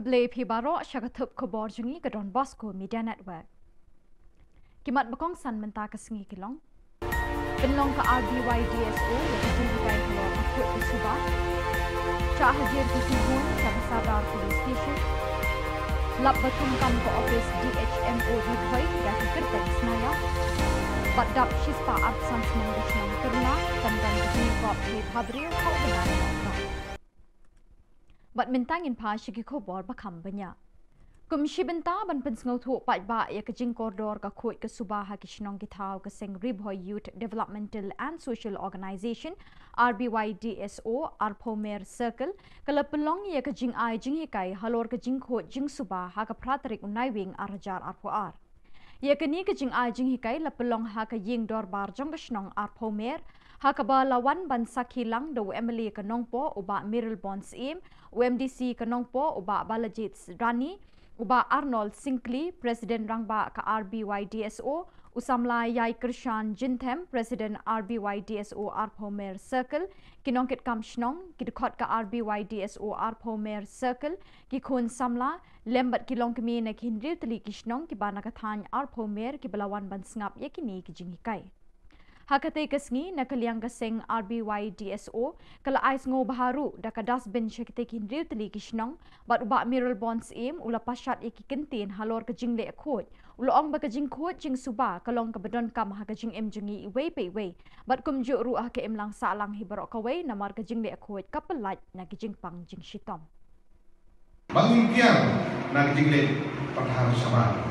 Kable Pibaro Shagatup Khubor Jungi Gadon Bosco Media Network. Kimat Bakong San Menta Kasingi Kilong. Penlong ka RBYDSO Yakajin Higay Halor Akut Suba. Cha Hajir Kisihun Sadar Police Station. Lap Batungkan ko Office DHMO Dibhoy Yaki Kertek Snaya. Badap Shispa Absans Mengishnang Kerna Tandan Kisini Kop Hit Habril Kau Benar But Mintangin Pa Shigi Khubor Bakam Banya. Kum Shibenta Ban Pensngo Tu Pat Ba Yakajin Corridor Ka Kuit Ka Subaha Kishnong Kitao Ka Sing Ribhoy Youth Developmental and Social Organization RBYDSO Arpomer Circle Kalapulong Yakajing Ai Jinghikai Halor Ka Jingko Jing Subaha Ka Pratrik Unaiwing Arajar Arpoar. Yakani Ka Jing Ai Jinghikai Lapulong Haka Ying Dor Bar Jongashnong Arpomer Hakaba lawan ban sakilang do Emily Kanongpo uba Miril Bonds Im, UMDC Kanongpo uba Balajit Rani, uba Arnold Sinkley, President Rangba ka RBYDSO, Usamla Yai Krishan Jinthem, President RBYDSO Arpomer Circle, Kinongkit Kamshnong, Kidkot ka RBYDSO Arpomer Circle, Kikun Samla, Lembat Kilong Kami na Kinril Tali Kishnong, Kibanakathan Arpomer, Kibalawan ban Snap Yakini Kijingikai. Hakate kasngi nakaliang kasing RBYDSO kala ais ngo baharu daka dasbin syakite kinril tali kishnong bat uba Mirror Bonds im ula pasyat ikikintin halor kajing le akot uloong ba kajing kot jing suba kalong kabadon kam hakajing im jungi iway pe iway bat kumju ruah ke im lang salang hibarok kaway namar kajing le akot kapelat na kajing pang jing shitom Bangimpiang na kajing le pathar sama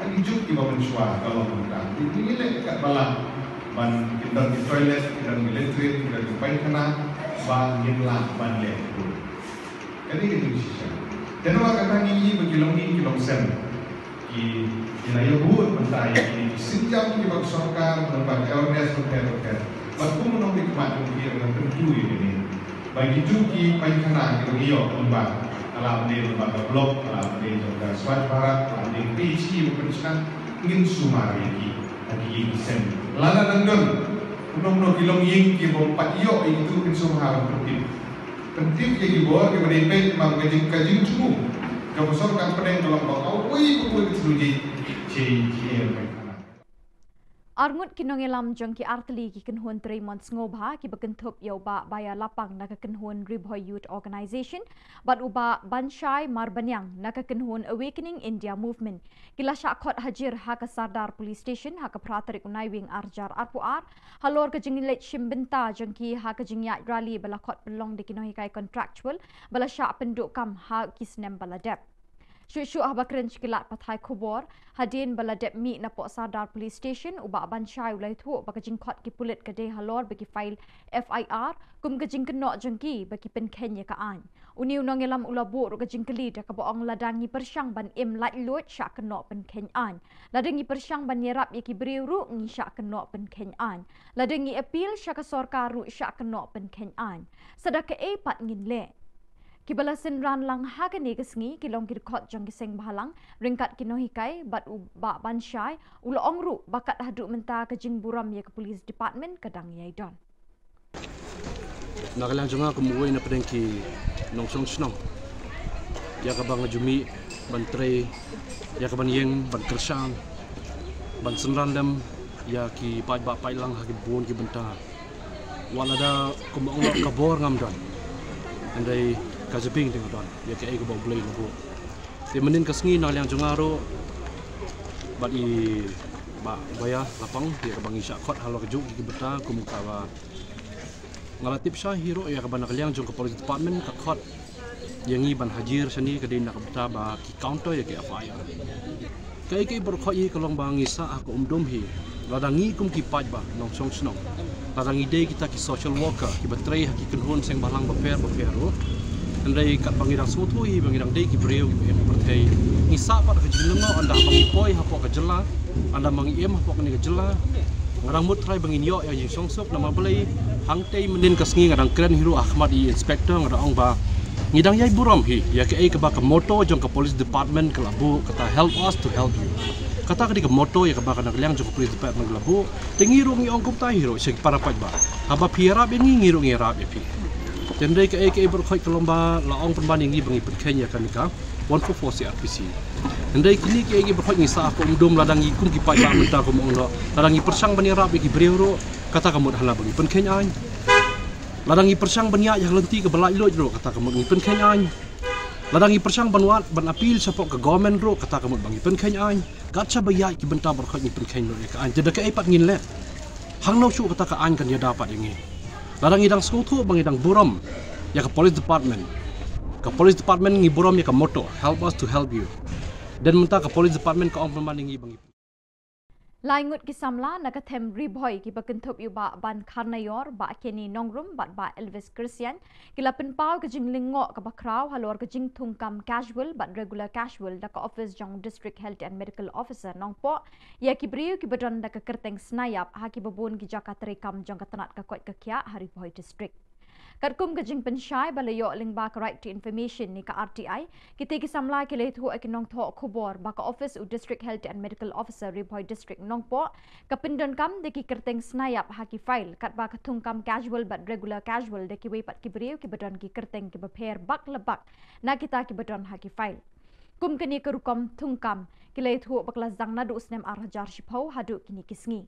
ang ijuk di bawah suara kalau mengundang ini le kat balang ban kita di toilet, kita di elektrik, kita di paikana, ban Jylla, ban lekul. Jadi itu sisa. Dan orang kata ini kilong sen, di wilayah buat mentai di senjam di bawah sorkar, tempat awareness berker. Waktu menunggu kematian dia dengan tentu ini. Bagi cuci paikana kita iyo lembah, alam dia lembaga blok, alam dia juga Swat Barat, alam dia PC bukan senang ingin sumari lagi sen. Lana nandun, unong kilong ying kibong patiyo itu pinsumahan penting. Penting jadi buat kepada impet mengajing kajing cumu. Kalau sorkan pedeng dalam bakau, woi betul keseluji cie. Arngut kinongelam jong ki artli ki kenhun 3 months ngobha ki bekentup yoba baya lapang naka kenhun Ribhoy Youth Organization bat uba Banshai Marbanyang naka kenhun Awakening India Movement kila syakot hajir haka Sardar Police Station haka pratarik unaiwing arjar arpuar halor ka jingilet shimbenta jong ki haka jingyat rally balakot pelong di kinohikai contractual bala syak penduk kam ha kisnem baladep Syuk habakren sekilat pathai Khubor hadin baladep mi napok Sardar Police Station uba Banshai ulai thu baka jingkot ki pulit kade halor bagi file FIR kum ka jingkenok jengki bagi penkenya kaan uni unongelam ulabu ro ka jingkeli dak boong ladangi persyang ban im lat lut syak kenok penkenyan ladangi persyang ban yerap yaki beriuru ngi syak kenok penkenyan ladangi appeal syak sorkar ru syak kenok penkenyan sadaka e pat ngin le Kibalasin ran lang hagani kesngi kilong kirkot jong kiseng bahalang ringkat kinohikai bat uba Banshai uloong ru bakat haduk menta kajing buram ya ke Police Department kadang yaidon. Nakalang jonga kumuwi na pedeng ki nongsong snong. Ya ka bang jumi ban tre ya ka ban yeng ban kersang ban senrandam ya ki pai ba pai lang hagi buon ki benta. Walada kumong kabor ngamdon. Andai kajaping tengok tuan, ya ke ego boleh lebu. Di menin kesngi naliang jungaro, bat i ba baya lapang dia ke bangi syakot halo kejuk di beta kumuka ba ngalatip syah hero ya ke ban kaliang jung ke Police Department ke kot yang i ban hajir seni ke dindak beta ba ki counter ya ke FIR. Kai berkhot i kolong bangi sa aku umdom hi. Ladangi kum ki paj ba nong song snong. Ladangi day kita ki social worker ki betray ki kenhun seng balang beper. Andai kat bangirang sotui bangirang day ki breu ki pertai ngisa pat ka Jylla anda bangi poi hapok ka Jylla anda bangi em hapok ni ka Jylla ngarang mut try bangin yo yang songsok nama belai hangtei menin kasngi ngarang keren hero Ahmad i inspector ngarang ba ngidang yai buram hi ya ke ka ba ka moto jong ka Police Department ka labu kata help us to help you kata ka di ka moto ya ka ba ka nagliang jong ka Police Department ka labu tengiru ngi ong kumtai hero sing para paj ba haba piara be ngiru ngi rap ya pi Jendai ke berkhoi kelomba laong penbanding ni bangi perkenya kan ka 144 CRPC. Hendai kini ki berhoi ni sa ko umdom ladangi kum ki pai ba mentar ko mongno ladangi persang bani rap ki breu kata kamu hala bagi pen kenyan. Ladangi persang bani ya lenti ke belai lo ro kata kamu ngi pen kenyan. Ladangi persang banwat ban apil sapok ke government ro kata kamu bagi pen kenyan. Gacha bayai ki bentar berhoi ni pen kenyan ka an jeda ke ipat ngin le. Hang no su kata ka an kan dia dapat ini. Ladangi dang skutu bangi dang buram ya ke police department. Ke police department ngi buram ya ke moto help us to help you. Dan mentah ke police department ke orang pemandangi bangi. Laingut ki samla nakatem riboy ki bakentup yu ba ban karnayor ba keni nongrum ba Elvis Christian kila penpau ke jing lingok ke bakraw halor ke jing tungkam casual but regular casual da ka office jong district health and medical officer nongpo ya ki briu ki badon da ka kerteng snayap ha ki babun ki jaka terekam jong ka tanat ka kwat ka kya hariboy district. Katkum ke jing pensyai balayo lingba ka right to information ni ka RTI kita ki samla ki letu akinong tho Khubor ba ka office u district health and medical officer Riboy district nongpo ka pindon kam de ki kerteng snayap ha ki file kat ba ka tungkam casual but regular casual de ki we pat ki briu ki badon ki kerteng ki baper bak lebak na kita ki badon ha ki file kum kini kerukom tungkam ki letu bakla zang nadu snem arhajar shipau hadu kini kisngi.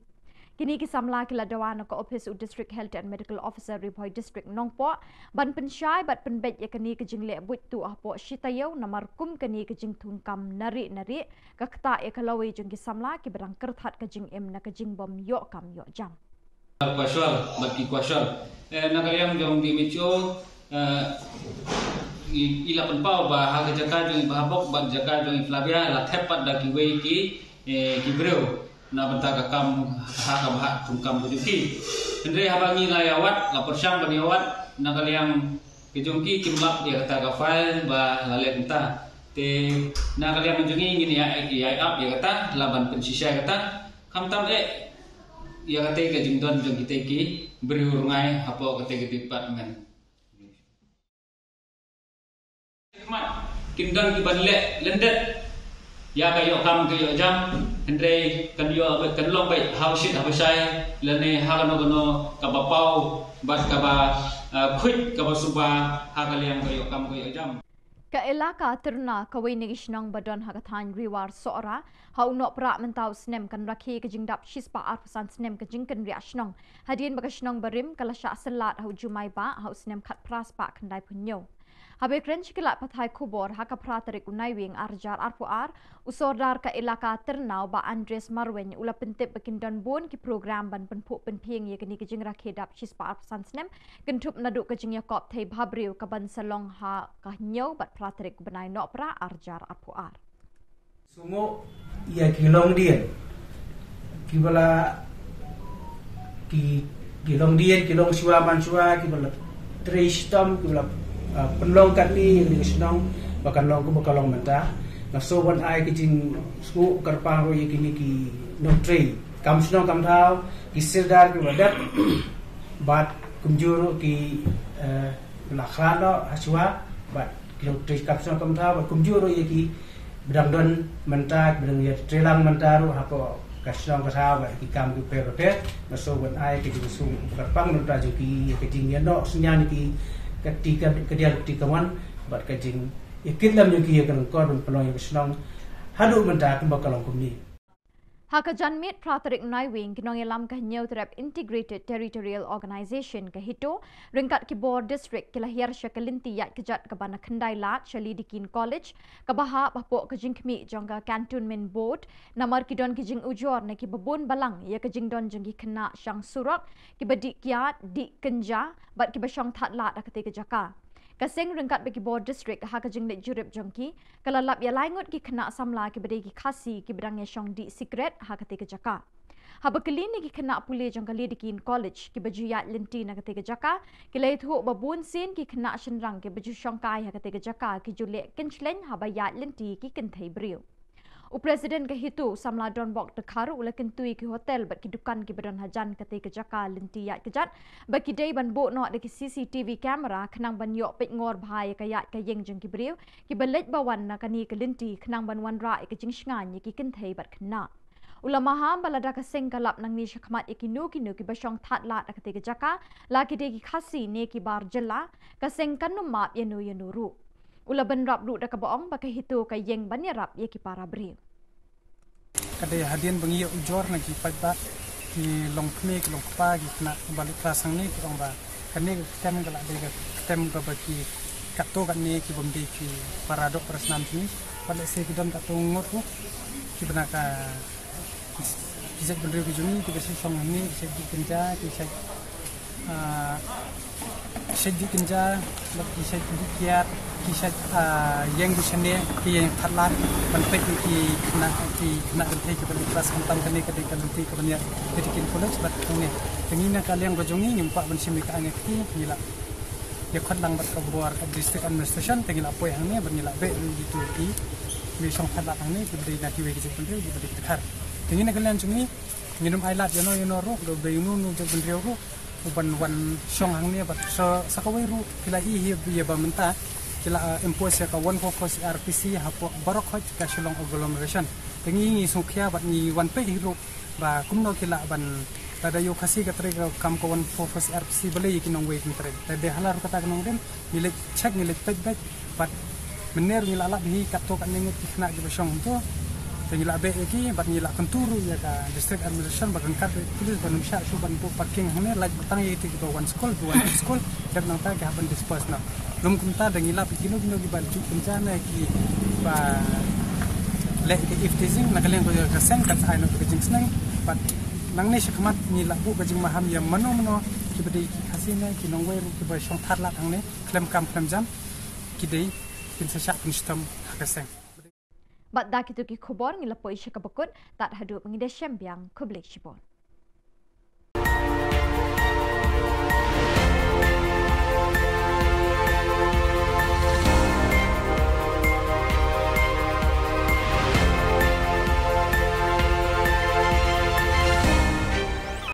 Kini ki samla ki ladawan ka office u district health and medical officer Riboy district nongpo ban pensyai bat penbet ya kini ke jing le but tu apo shitayo namar kum kini ke jing tungkam nari ka kta ya kalawi jing ki samla ki berang kerthat ke jing em na ke jing bom yo kam yo jam. Kuasal bagi kuasal nakaliam jong di micho ila penpau ba ha jaka jong babok ban jaka jong Flavia la tepat da ki we ki breu na benta kam ha ka bah tungkam bujuki hendre habangi layawat la persang baniawat nakaliam kejongki kimlap dia kata ka file ba lale benta te nakaliam jongi ngini ya up ya kata laban pensisa kata kamtam ya kata ke jingdon jong kita ki berurungai apa kata ke department mat kindon ki banle lendet ya kayo kam kayo jam hendre kan yo kan long bai how shit how sai lene hagano gono kabapau bat kaba quick kaba suba hagaliam kayo kam kayo jam ka elaka terna kawai negishnong badon hagathan riwar sora hauno pra mentau snem kan rakhi ke jingdap shispa arpasan snem ke jingkan riashnong hadien bagashnong barim kala sha salat hau jumai ba hau snem khat pras pa khandai punyo habe krench kila pathai Khubor haka pratarik unai wing arjar arpuar usordar ka elaka ternau ba Andres Marwen ula pentip bekindon bon ki program ban penpu penpieng ye kini kejing rakhedap chispa arsan snem kentup nadu kejing yakop thei bhabriu ka ban salong ha ka nyau bat pratarik benai no pra arjar arpuar sungo ya kilong dien kibala kilong dien kilong siwa mansua kibala tristom kibala penlong kami yang senang bahkan long bakalong menta na so one ai kijing sku karpang ro yekini ki no tree kam senang kam thau ki sirdar ki wadat bat kumjuro ki la khano haswa bat ki no tree kam senang kam thau bat kumjuro yeki bedang don menta bedang ya trelang menta ro hapo kasong kasau bat ki kam ki pe na so one ai kijing sku karpang menta joki kijing no senyan ki ketika ketika wan bat kajing ikitlam yuki yakan korban pelong yang senang hadu mentak bakalong kumni haka janmit pratarik naiwing kinong elam ka nyau terap integrated territorial organization ka hito ringkat Khubor district kilahir syakalinti yat kejat ka bana khandai lat shali dikin college ka baha bapo ka jingkmi jongga cantonment board namar kidon kijing ujor na ki babun balang ya ka jingdon jonggi kena syang surak ki badik kiat di kenja bat ki basyang that lat ka te ka jaka kaseng ringkat bagi Khubor district ha ka jing le jurip jongki kalalap ya laingut ki kena samla ki bade ki khasi ki bedang ya syong di secret ha ka te ka jaka ha bakali ni ki kena pule jong kali dikin college ki baju ya linti na ka te ka jaka ki le thu babun sin ki kena shenrang ki baju syong kai ha ka te ka jaka ki jule kinchlen ha ba ya linti ki kinthai brio Presiden ke hitu samla don bok tekharu ula kentui ki hotel bat ki dukan ki badan hajan kate ke jaka linti yat kejat baki dei ban bo no de ki CCTV kamera khnang ban yok pet ngor bhai ka yat ka yeng jeng ki briu ki balet bawan na kani ke linti khnang ban wan ra ke jing shngan ki kinthei bat khna ulama ham balada ka seng kalap nang ni shakmat ikinu ki basong that la ka te ke jaka la ki de ki khasi ne ki bar Jylla ka seng kanum map yenu ru Ulaban rap ru da kaboong pakai hitu ka yeng banya rap ye ki para beri. Kadai hadian bengi ujor na ki paiba ki long kme ki long pa ki kena balik kelas ni ki orang ba kene tem galak de tem ka baki kato kan ni ki bomdi ki paradok presnan ni balik se ki don ka tungot ku ki benaka kisah bendera ki jumi ki besi song ni kisah di kenja kisah di kenja kisah di kiat kisah yang di sini ki yang thalat bentuk ki kena genti ki balik kelas hentam kene ke genti ke banyak dedikin college bat ni tengina kalian bajungi nyumpak ben simi ka ki gila ya khodlang bat Khubor district administration tengila poi hang ni bernila be gitu ki mi song thalat hang ni ki beri na ki we ki bendera ki beri dekat tengina kalian jumi minum ailat yono ro do be nu je bendera ro wan song hang ni bat sakawai ru kila hi ya ba menta kila impose ka 144 RPC hapo barok hoj ka Shillong agglomeration tengi sukhya bat ni wan pe hiru ba kumno kila ban tada yo khasi ka tre kam ko 144 RPC bale yikinong we kintre tade halar kata kanong den milik check milik pet bat mener ngila la bi katto kan ningut kina gi basong to tengila be ki bat ngila kenturu ya ka district administration bagan kat tulis banum sha su ban bu parking hane laj batang yiti ki one school dan nang ta ka ban disperse na lum kumta dangila pikino gino gi balju bencana ki ba le ki iftizing nakalen ko ka sen kan ai no ka jing snang bat nang ne shikmat ni la bu ka jing maham ya mano ki bedi khasina ki nongwe ru ki ba shong that la thang ne klem kam klem jam ki dei kin sa sha kun stam hakaseng Bat da kitu ki Khubor ngila poi shaka bakut tat hadu pengide syambiang kublik shibon.